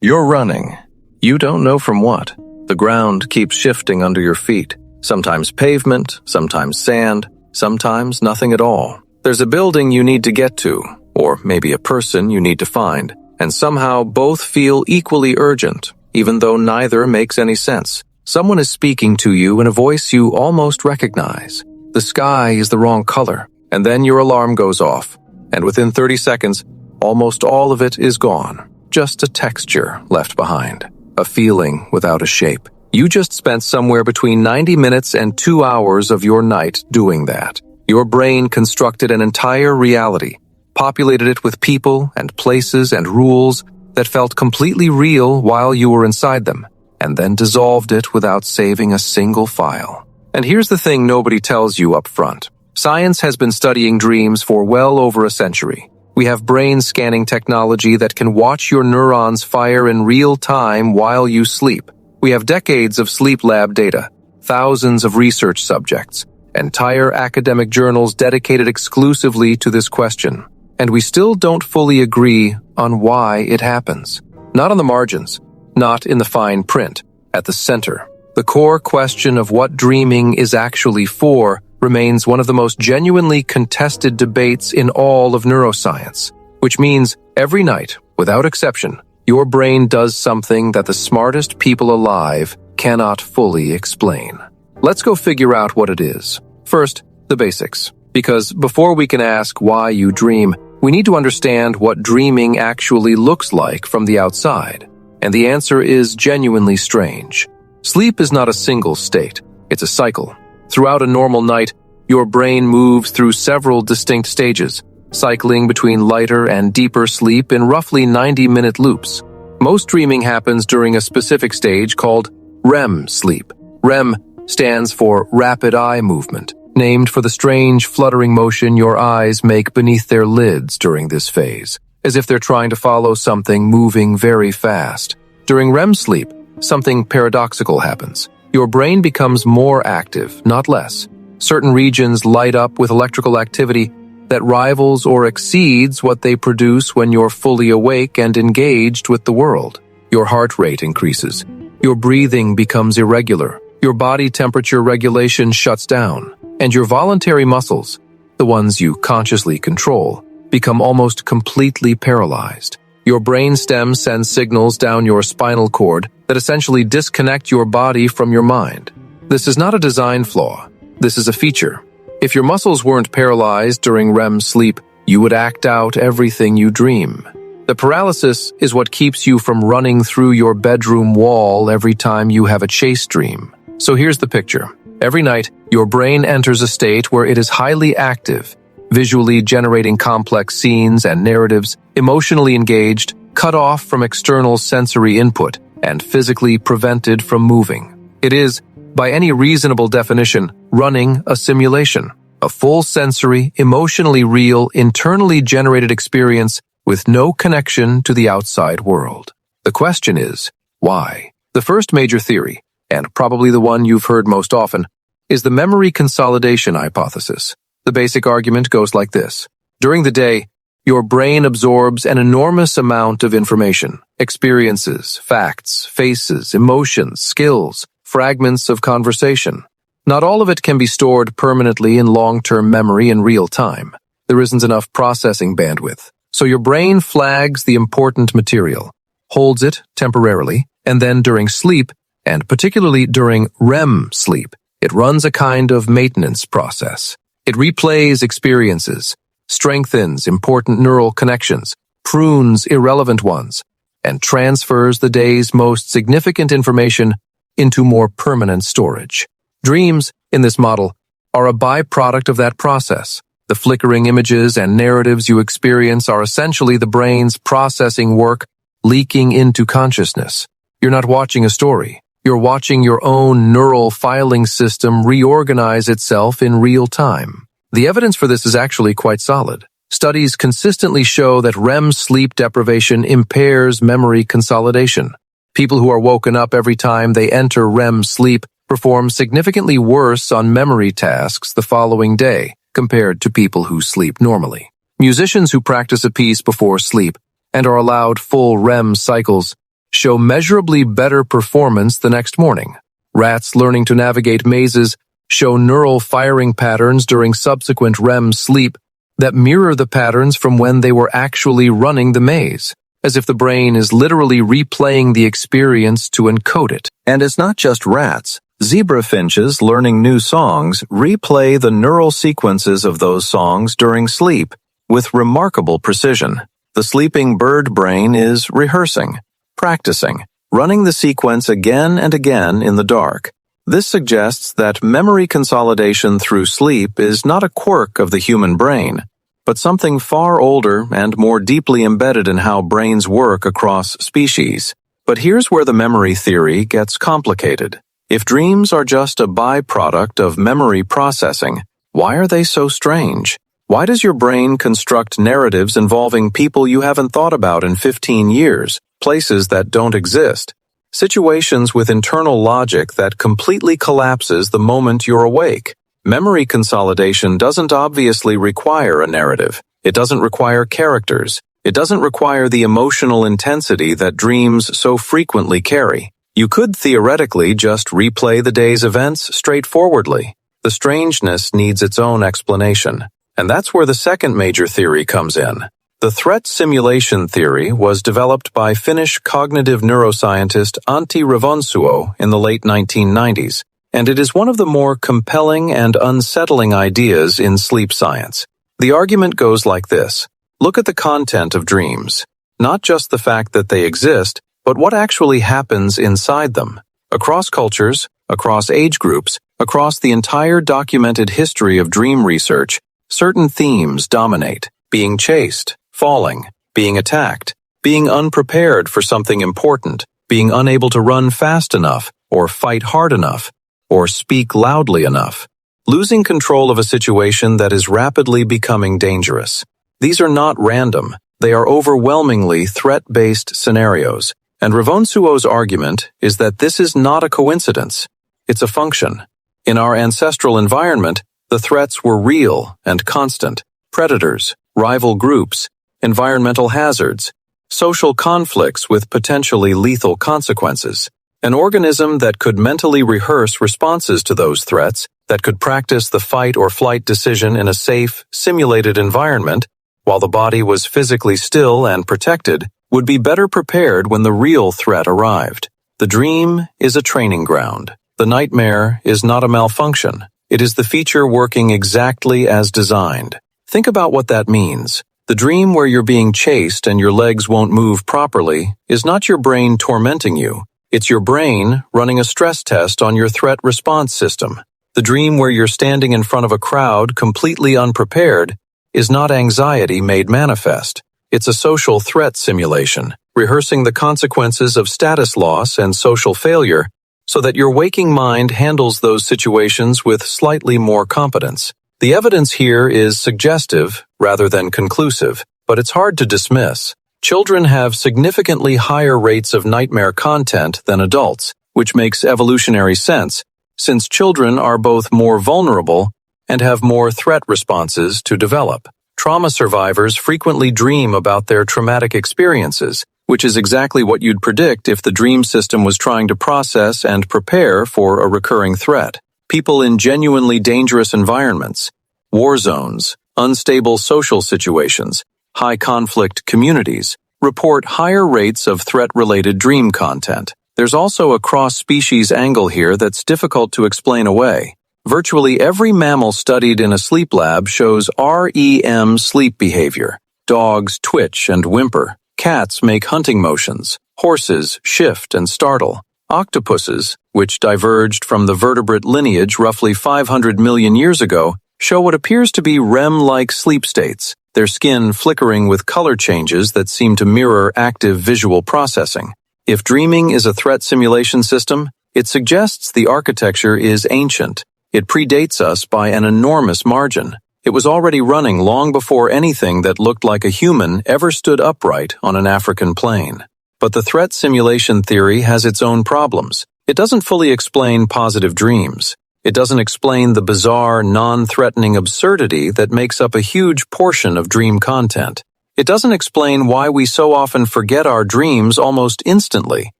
You're running. You don't know from what. The ground keeps shifting under your feet. Sometimes pavement, sometimes sand, sometimes nothing at all. There's a building you need to get to, or maybe a person you need to find, and somehow both feel equally urgent, even though neither makes any sense. Someone is speaking to you in a voice you almost recognize. The sky is the wrong color, and then your alarm goes off, and within 30 seconds, almost all of it is gone. Just a texture left behind, a feeling without a shape. You just spent somewhere between 90 minutes and 2 hours of your night doing that. Your brain constructed an entire reality, populated it with people and places and rules that felt completely real while you were inside them, and then dissolved it without saving a single file. And here's the thing nobody tells you up front. Science has been studying dreams for well over a century. We have brain scanning technology that can watch your neurons fire in real time while you sleep. We have decades of sleep lab data, thousands of research subjects, entire academic journals dedicated exclusively to this question. And we still don't fully agree on why it happens. Not on the margins, not in the fine print, at the center. The core question of what dreaming is actually for remains one of the most genuinely contested debates in all of neuroscience, which means every night, without exception, your brain does something that the smartest people alive cannot fully explain. Let's go figure out what it is. First, the basics. Because before we can ask why you dream, we need to understand what dreaming actually looks like from the outside. And the answer is genuinely strange. Sleep is not a single state. It's a cycle. Throughout a normal night, your brain moves through several distinct stages, cycling between lighter and deeper sleep in roughly 90-minute loops. Most dreaming happens during a specific stage called REM sleep. REM stands for rapid eye movement, named for the strange fluttering motion your eyes make beneath their lids during this phase, as if they're trying to follow something moving very fast. During REM sleep, something paradoxical happens. Your brain becomes more active, not less. Certain regions light up with electrical activity that rivals or exceeds what they produce when you're fully awake and engaged with the world. Your heart rate increases. Your breathing becomes irregular. Your body temperature regulation shuts down. And your voluntary muscles, the ones you consciously control, become almost completely paralyzed. Your brainstem sends signals down your spinal cord that essentially disconnect your body from your mind. This is not a design flaw. This is a feature. If your muscles weren't paralyzed during REM sleep, you would act out everything you dream. The paralysis is what keeps you from running through your bedroom wall every time you have a chase dream. So here's the picture. Every night, your brain enters a state where it is highly active, visually generating complex scenes and narratives, emotionally engaged, cut off from external sensory input, and physically prevented from moving. It is, by any reasonable definition, running a simulation, a full sensory, emotionally real, internally generated experience with no connection to the outside world. The question is, why? The first major theory, and probably the one you've heard most often, is the memory consolidation hypothesis. The basic argument goes like this. During the day, your brain absorbs an enormous amount of information, experiences, facts, faces, emotions, skills, fragments of conversation. Not all of it can be stored permanently in long-term memory in real time. There isn't enough processing bandwidth. So your brain flags the important material, holds it temporarily, and then during sleep, and particularly during REM sleep, it runs a kind of maintenance process. It replays experiences, strengthens important neural connections, prunes irrelevant ones, and transfers the day's most significant information into more permanent storage. Dreams, in this model, are a byproduct of that process. The flickering images and narratives you experience are essentially the brain's processing work leaking into consciousness. You're not watching a story. You're watching your own neural filing system reorganize itself in real time. The evidence for this is actually quite solid. Studies consistently show that REM sleep deprivation impairs memory consolidation. People who are woken up every time they enter REM sleep perform significantly worse on memory tasks the following day compared to people who sleep normally. Musicians who practice a piece before sleep and are allowed full REM cycles show measurably better performance the next morning. Rats learning to navigate mazes show neural firing patterns during subsequent REM sleep that mirror the patterns from when they were actually running the maze, as if the brain is literally replaying the experience to encode it. And it's not just rats. Zebra finches learning new songs replay the neural sequences of those songs during sleep with remarkable precision. The sleeping bird brain is rehearsing, practicing, running the sequence again and again in the dark. This suggests that memory consolidation through sleep is not a quirk of the human brain, but something far older and more deeply embedded in how brains work across species. But here's where the memory theory gets complicated. If dreams are just a byproduct of memory processing, why are they so strange? Why does your brain construct narratives involving people you haven't thought about in 15 years, places that don't exist, situations with internal logic that completely collapses the moment you're awake? Memory consolidation doesn't obviously require a narrative. It doesn't require characters. It doesn't require the emotional intensity that dreams so frequently carry. You could theoretically just replay the day's events straightforwardly. The strangeness needs its own explanation. And that's where the second major theory comes in. The threat simulation theory was developed by Finnish cognitive neuroscientist Antti Revonsuo in the late 1990s, and it is one of the more compelling and unsettling ideas in sleep science. The argument goes like this. Look at the content of dreams, not just the fact that they exist, but what actually happens inside them. Across cultures, across age groups, across the entire documented history of dream research, certain themes dominate: being chased, falling, being attacked, being unprepared for something important, being unable to run fast enough, or fight hard enough, or speak loudly enough, losing control of a situation that is rapidly becoming dangerous. These are not random. They are overwhelmingly threat-based scenarios. And Revonsuo's argument is that this is not a coincidence. It's a function. In our ancestral environment, the threats were real and constant. Predators, rival groups, environmental hazards, social conflicts with potentially lethal consequences. An organism that could mentally rehearse responses to those threats, that could practice the fight or flight decision in a safe, simulated environment, while the body was physically still and protected, would be better prepared when the real threat arrived. The dream is a training ground. The nightmare is not a malfunction. It is the feature working exactly as designed. Think about what that means. The dream where you're being chased and your legs won't move properly is not your brain tormenting you. It's your brain running a stress test on your threat response system. The dream where you're standing in front of a crowd completely unprepared is not anxiety made manifest. It's a social threat simulation, rehearsing the consequences of status loss and social failure so that your waking mind handles those situations with slightly more competence. The evidence here is suggestive rather than conclusive, but it's hard to dismiss. Children have significantly higher rates of nightmare content than adults, which makes evolutionary sense, since children are both more vulnerable and have more threat responses to develop. Trauma survivors frequently dream about their traumatic experiences, which is exactly what you'd predict if the dream system was trying to process and prepare for a recurring threat. People in genuinely dangerous environments, war zones, unstable social situations, high-conflict communities, report higher rates of threat-related dream content. There's also a cross-species angle here that's difficult to explain away. Virtually every mammal studied in a sleep lab shows REM sleep behavior. Dogs twitch and whimper. Cats make hunting motions. Horses shift and startle. Octopuses, which diverged from the vertebrate lineage roughly 500 million years ago, show what appears to be REM-like sleep states, their skin flickering with color changes that seem to mirror active visual processing. If dreaming is a threat simulation system, it suggests the architecture is ancient. It predates us by an enormous margin. It was already running long before anything that looked like a human ever stood upright on an African plain. But the threat simulation theory has its own problems. It doesn't fully explain positive dreams. It doesn't explain the bizarre, non-threatening absurdity that makes up a huge portion of dream content. It doesn't explain why we so often forget our dreams almost instantly,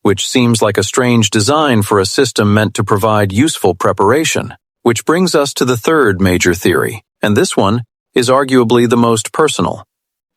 which seems like a strange design for a system meant to provide useful preparation. Which brings us to the third major theory, and this one is arguably the most personal.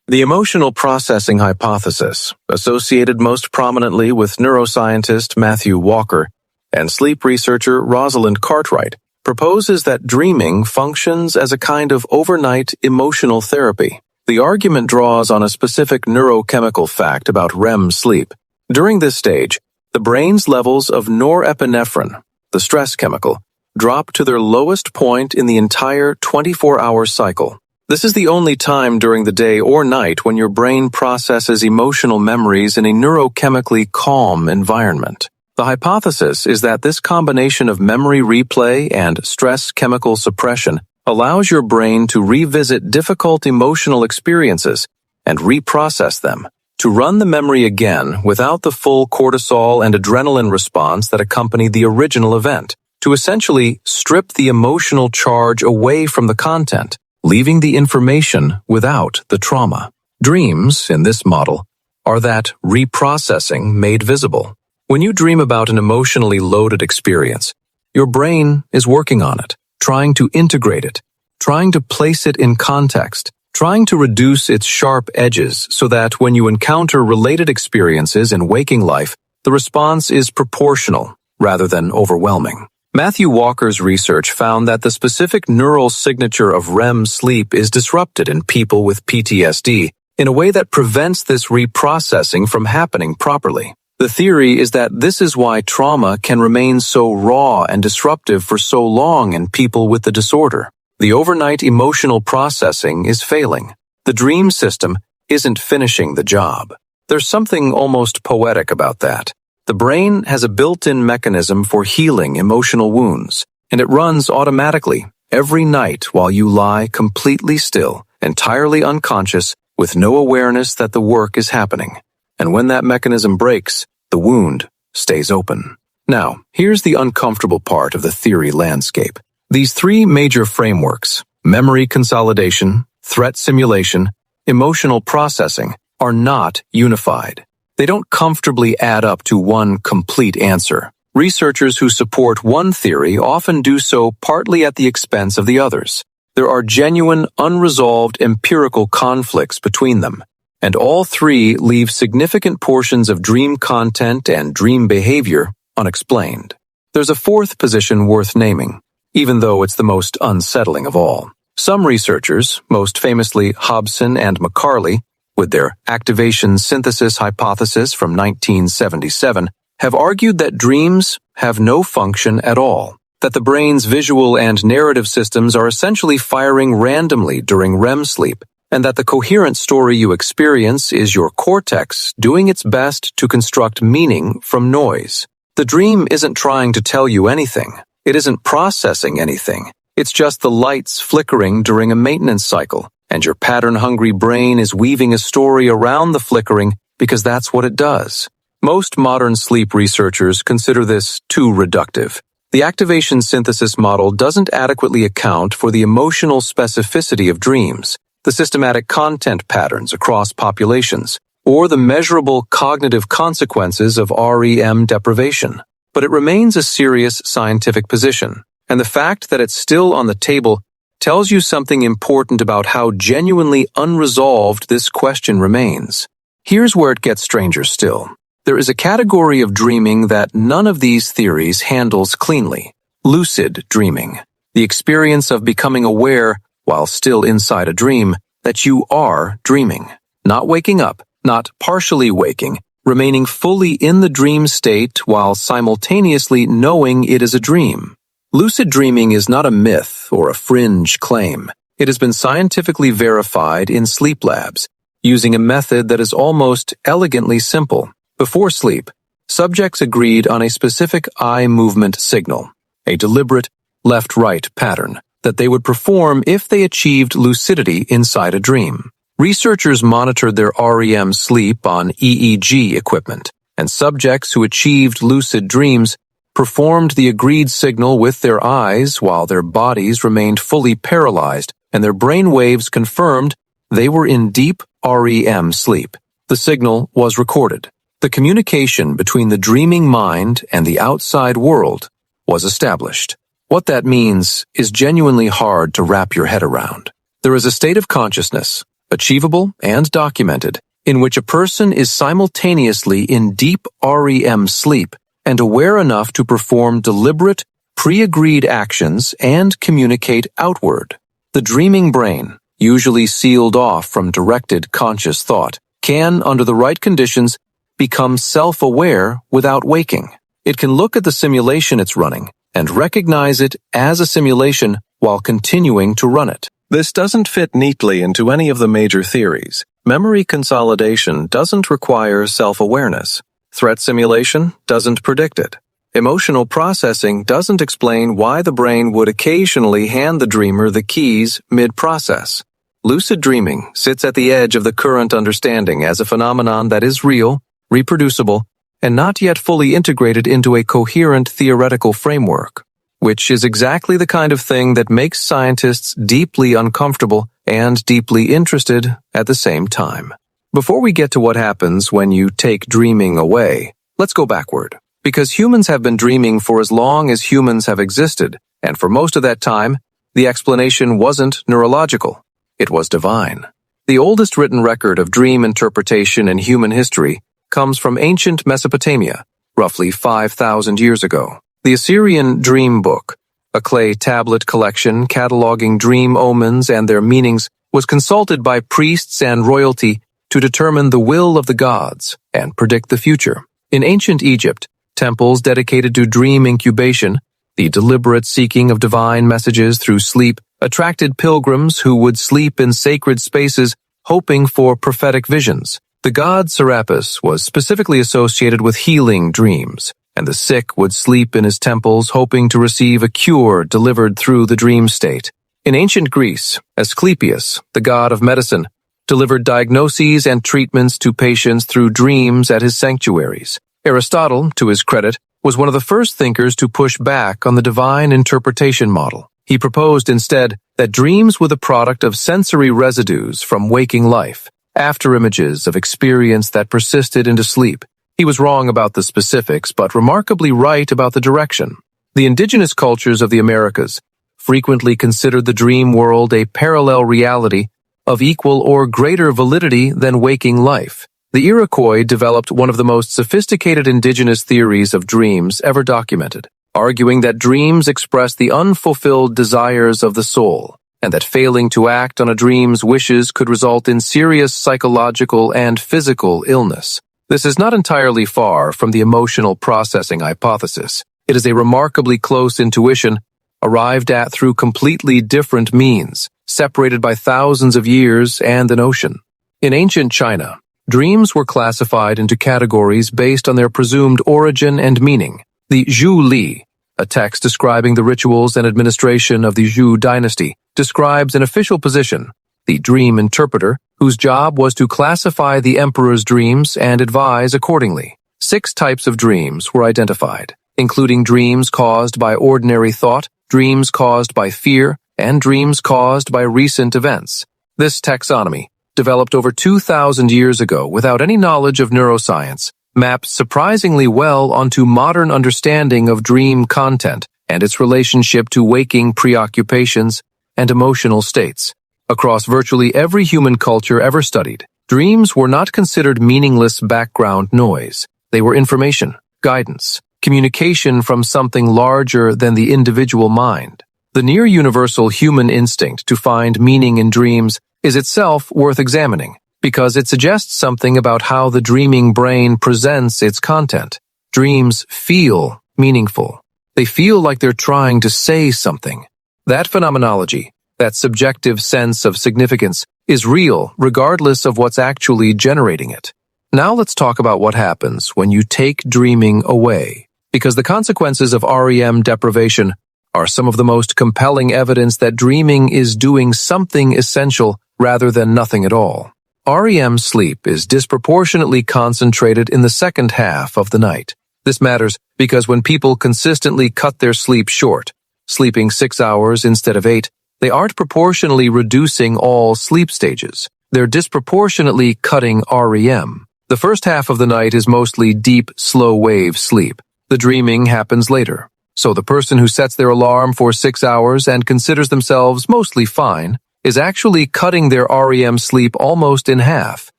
The emotional processing hypothesis, associated most prominently with neuroscientist Matthew Walker and sleep researcher Rosalind Cartwright, proposes that dreaming functions as a kind of overnight emotional therapy. The argument draws on a specific neurochemical fact about REM sleep. During this stage, the brain's levels of norepinephrine, the stress chemical, drop to their lowest point in the entire 24-hour cycle. This is the only time during the day or night when your brain processes emotional memories in a neurochemically calm environment. The hypothesis is that this combination of memory replay and stress chemical suppression allows your brain to revisit difficult emotional experiences and reprocess them, to run the memory again without the full cortisol and adrenaline response that accompanied the original event, to essentially strip the emotional charge away from the content, leaving the information without the trauma. Dreams, in this model, are that reprocessing made visible. When you dream about an emotionally loaded experience, your brain is working on it, trying to integrate it, trying to place it in context, trying to reduce its sharp edges so that when you encounter related experiences in waking life, the response is proportional rather than overwhelming. Matthew Walker's research found that the specific neural signature of REM sleep is disrupted in people with PTSD in a way that prevents this reprocessing from happening properly. The theory is that this is why trauma can remain so raw and disruptive for so long in people with the disorder. The overnight emotional processing is failing. The dream system isn't finishing the job. There's something almost poetic about that. The brain has a built-in mechanism for healing emotional wounds, and it runs automatically every night while you lie completely still, entirely unconscious, with no awareness that the work is happening. And when that mechanism breaks, the wound stays open. Now, here's the uncomfortable part of the theory landscape. These three major frameworks, memory consolidation, threat simulation, emotional processing, are not unified. They don't comfortably add up to one complete answer. Researchers who support one theory often do so partly at the expense of the others. There are genuine, unresolved empirical conflicts between them, and all three leave significant portions of dream content and dream behavior unexplained. There's a fourth position worth naming, even though it's the most unsettling of all. Some researchers, most famously Hobson and McCarley, with their activation synthesis hypothesis from 1977, have argued that dreams have no function at all, that the brain's visual and narrative systems are essentially firing randomly during REM sleep, and that the coherent story you experience is your cortex doing its best to construct meaning from noise. The dream isn't trying to tell you anything. It isn't processing anything. It's just the lights flickering during a maintenance cycle, and your pattern-hungry brain is weaving a story around the flickering because that's what it does. Most modern sleep researchers consider this too reductive. The activation synthesis model doesn't adequately account for the emotional specificity of dreams, the systematic content patterns across populations, or the measurable cognitive consequences of REM deprivation. But it remains a serious scientific position, and the fact that it's still on the table tells you something important about how genuinely unresolved this question remains. Here's where it gets stranger still. There is a category of dreaming that none of these theories handles cleanly: lucid dreaming, the experience of becoming aware, while still inside a dream, that you are dreaming, not waking up, not partially waking, remaining fully in the dream state while simultaneously knowing it is a dream. Lucid dreaming is not a myth or a fringe claim. It has been scientifically verified in sleep labs, using a method that is almost elegantly simple. Before sleep, subjects agreed on a specific eye movement signal, a deliberate left-right pattern, that they would perform if they achieved lucidity inside a dream. Researchers monitored their REM sleep on EEG equipment, and subjects who achieved lucid dreams performed the agreed signal with their eyes while their bodies remained fully paralyzed and their brain waves confirmed they were in deep REM sleep. The signal was recorded. The communication between the dreaming mind and the outside world was established. What that means is genuinely hard to wrap your head around. There is a state of consciousness, achievable and documented, in which a person is simultaneously in deep REM sleep and aware enough to perform deliberate, pre-agreed actions and communicate outward. The dreaming brain, usually sealed off from directed conscious thought, can, under the right conditions, become self-aware without waking. It can look at the simulation it's running and recognize it as a simulation while continuing to run it. This doesn't fit neatly into any of the major theories. Memory consolidation doesn't require self-awareness. Threat simulation doesn't predict it. Emotional processing doesn't explain why the brain would occasionally hand the dreamer the keys mid-process. Lucid dreaming sits at the edge of the current understanding as a phenomenon that is real, reproducible, and not yet fully integrated into a coherent theoretical framework, which is exactly the kind of thing that makes scientists deeply uncomfortable and deeply interested at the same time. Before we get to what happens when you take dreaming away, let's go backward. Because humans have been dreaming for as long as humans have existed, and for most of that time, the explanation wasn't neurological. It was divine. The oldest written record of dream interpretation in human history comes from ancient Mesopotamia, roughly 5,000 years ago. The Assyrian Dream Book, a clay tablet collection cataloging dream omens and their meanings, was consulted by priests and royalty to determine the will of the gods and predict the future. In ancient Egypt, temples dedicated to dream incubation, the deliberate seeking of divine messages through sleep, attracted pilgrims who would sleep in sacred spaces hoping for prophetic visions. The god Serapis was specifically associated with healing dreams, and the sick would sleep in his temples hoping to receive a cure delivered through the dream state. In ancient Greece, Asclepius, the god of medicine, delivered diagnoses and treatments to patients through dreams at his sanctuaries. Aristotle, to his credit, was one of the first thinkers to push back on the divine interpretation model. He proposed instead that dreams were the product of sensory residues from waking life, afterimages of experience that persisted into sleep. He was wrong about the specifics, but remarkably right about the direction. The indigenous cultures of the Americas frequently considered the dream world a parallel reality of equal or greater validity than waking life. The Iroquois developed one of the most sophisticated indigenous theories of dreams ever documented, arguing that dreams express the unfulfilled desires of the soul, and that failing to act on a dream's wishes could result in serious psychological and physical illness. This is not entirely far from the emotional processing hypothesis. It is a remarkably close intuition, arrived at through completely different means, separated by thousands of years and an ocean. In ancient China, dreams were classified into categories based on their presumed origin and meaning. The Zhu Li, a text describing the rituals and administration of the Zhou dynasty, describes an official position, the dream interpreter, whose job was to classify the emperor's dreams and advise accordingly. 6 types of dreams were identified, including dreams caused by ordinary thought, dreams caused by fear, and dreams caused by recent events. This taxonomy, developed over 2,000 years ago without any knowledge of neuroscience, maps surprisingly well onto modern understanding of dream content and its relationship to waking preoccupations and emotional states. Across virtually every human culture ever studied, dreams were not considered meaningless background noise. They were information, guidance, communication from something larger than the individual mind. The near-universal human instinct to find meaning in dreams is itself worth examining, because it suggests something about how the dreaming brain presents its content. Dreams feel meaningful. They feel like they're trying to say something. That phenomenology, that subjective sense of significance, is real regardless of what's actually generating it. Now let's talk about what happens when you take dreaming away, because the consequences of REM deprivation are some of the most compelling evidence that dreaming is doing something essential rather than nothing at all. REM sleep is disproportionately concentrated in the second half of the night. This matters because when people consistently cut their sleep short, sleeping 6 hours instead of 8, they aren't proportionally reducing all sleep stages. They're disproportionately cutting REM. The first half of the night is mostly deep, slow-wave sleep. The dreaming happens later. So the person who sets their alarm for 6 hours and considers themselves mostly fine is actually cutting their REM sleep almost in half.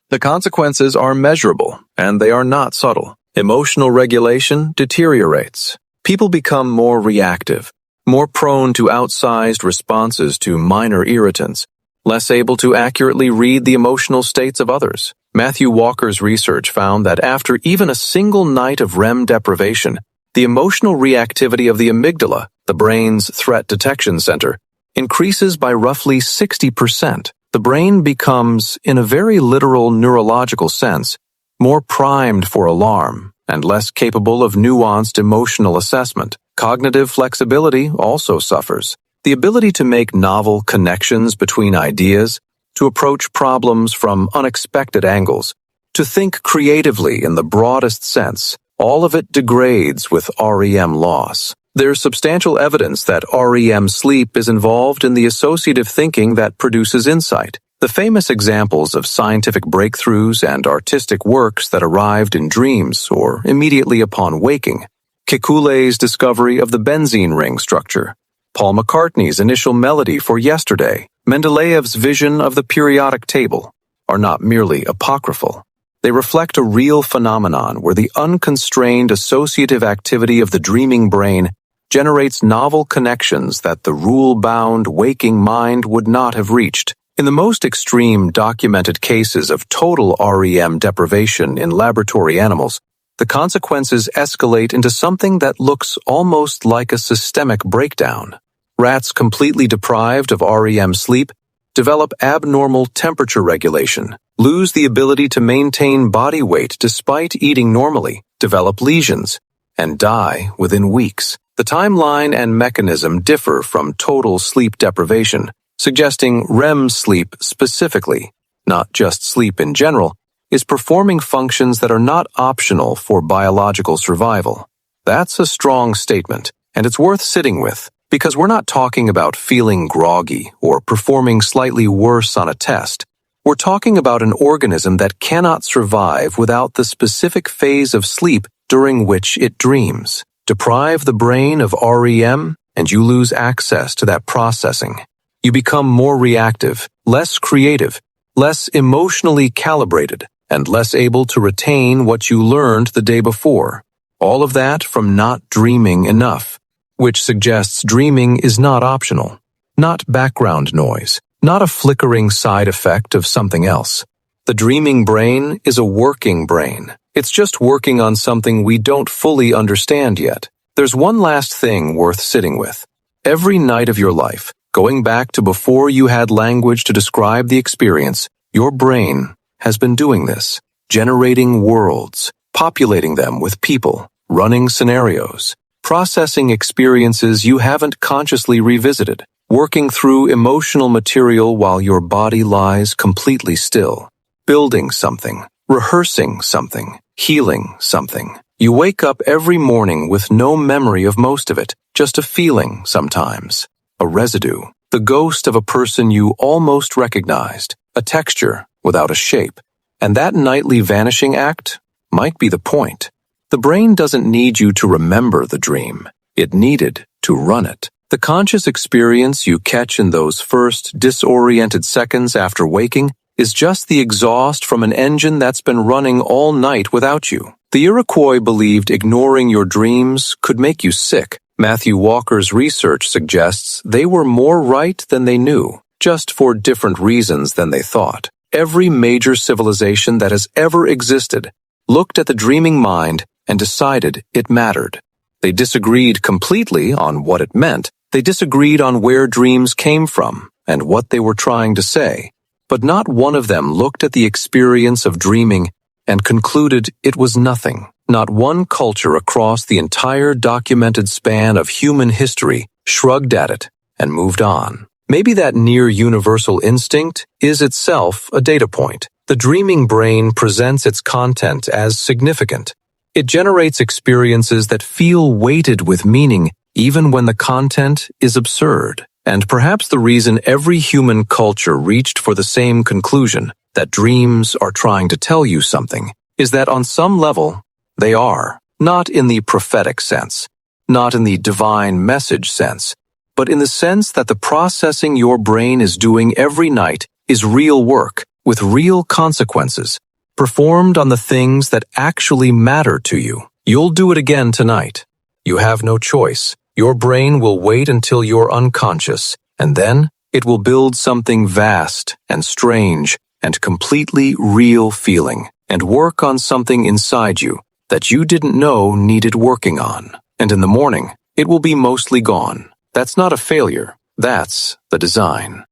The consequences are measurable, and they are not subtle. Emotional regulation deteriorates. People become more reactive, more prone to outsized responses to minor irritants, less able to accurately read the emotional states of others. Matthew Walker's research found that after even a single night of REM deprivation, the emotional reactivity of the amygdala, the brain's threat detection center, increases by roughly 60%. The brain becomes, in a very literal neurological sense, more primed for alarm and less capable of nuanced emotional assessment. Cognitive flexibility also suffers. The ability to make novel connections between ideas, to approach problems from unexpected angles, to think creatively in the broadest sense, all of it degrades with REM loss. There's substantial evidence that REM sleep is involved in the associative thinking that produces insight. The famous examples of scientific breakthroughs and artistic works that arrived in dreams or immediately upon waking, Kekule's discovery of the benzene ring structure, Paul McCartney's initial melody for Yesterday, Mendeleev's vision of the periodic table, are not merely apocryphal. They reflect a real phenomenon where the unconstrained associative activity of the dreaming brain generates novel connections that the rule-bound waking mind would not have reached. In the most extreme documented cases of total REM deprivation in laboratory animals, the consequences escalate into something that looks almost like a systemic breakdown. Rats completely deprived of REM sleep develop abnormal temperature regulation, lose the ability to maintain body weight despite eating normally, develop lesions, and die within weeks. The timeline and mechanism differ from total sleep deprivation, suggesting REM sleep specifically, not just sleep in general, is performing functions that are not optional for biological survival. That's a strong statement, and it's worth sitting with, because we're not talking about feeling groggy or performing slightly worse on a test. We're talking about an organism that cannot survive without the specific phase of sleep during which it dreams. Deprive the brain of REM, and you lose access to that processing. You become more reactive, less creative, less emotionally calibrated, and less able to retain what you learned the day before. All of that from not dreaming enough, which suggests dreaming is not optional, not background noise, not a flickering side effect of something else. The dreaming brain is a working brain. It's just working on something we don't fully understand yet. There's one last thing worth sitting with. Every night of your life, going back to before you had language to describe the experience, your brain has been doing this, generating worlds, populating them with people, running scenarios, processing experiences you haven't consciously revisited, working through emotional material while your body lies completely still, building something, rehearsing something, healing something. You wake up every morning with no memory of most of it, just a feeling sometimes, a residue, the ghost of a person you almost recognized, a texture without a shape. And that nightly vanishing act might be the point. The brain doesn't need you to remember the dream. It needed to run it. The conscious experience you catch in those first disoriented seconds after waking is just the exhaust from an engine that's been running all night without you. The Iroquois believed ignoring your dreams could make you sick. Matthew Walker's research suggests they were more right than they knew, just for different reasons than they thought. Every major civilization that has ever existed looked at the dreaming mind and decided it mattered. They disagreed completely on what it meant. They disagreed on where dreams came from and what they were trying to say. But not one of them looked at the experience of dreaming and concluded it was nothing. Not one culture across the entire documented span of human history shrugged at it and moved on. Maybe that near-universal instinct is itself a data point. The dreaming brain presents its content as significant. It generates experiences that feel weighted with meaning even when the content is absurd. And perhaps the reason every human culture reached for the same conclusion, that dreams are trying to tell you something, is that on some level, they are. Not in the prophetic sense, not in the divine message sense, but in the sense that the processing your brain is doing every night is real work, with real consequences, performed on the things that actually matter to you. You'll do it again tonight. You have no choice. Your brain will wait until you're unconscious, and then it will build something vast and strange and completely real feeling, and work on something inside you that you didn't know needed working on. And in the morning, it will be mostly gone. That's not a failure. That's the design.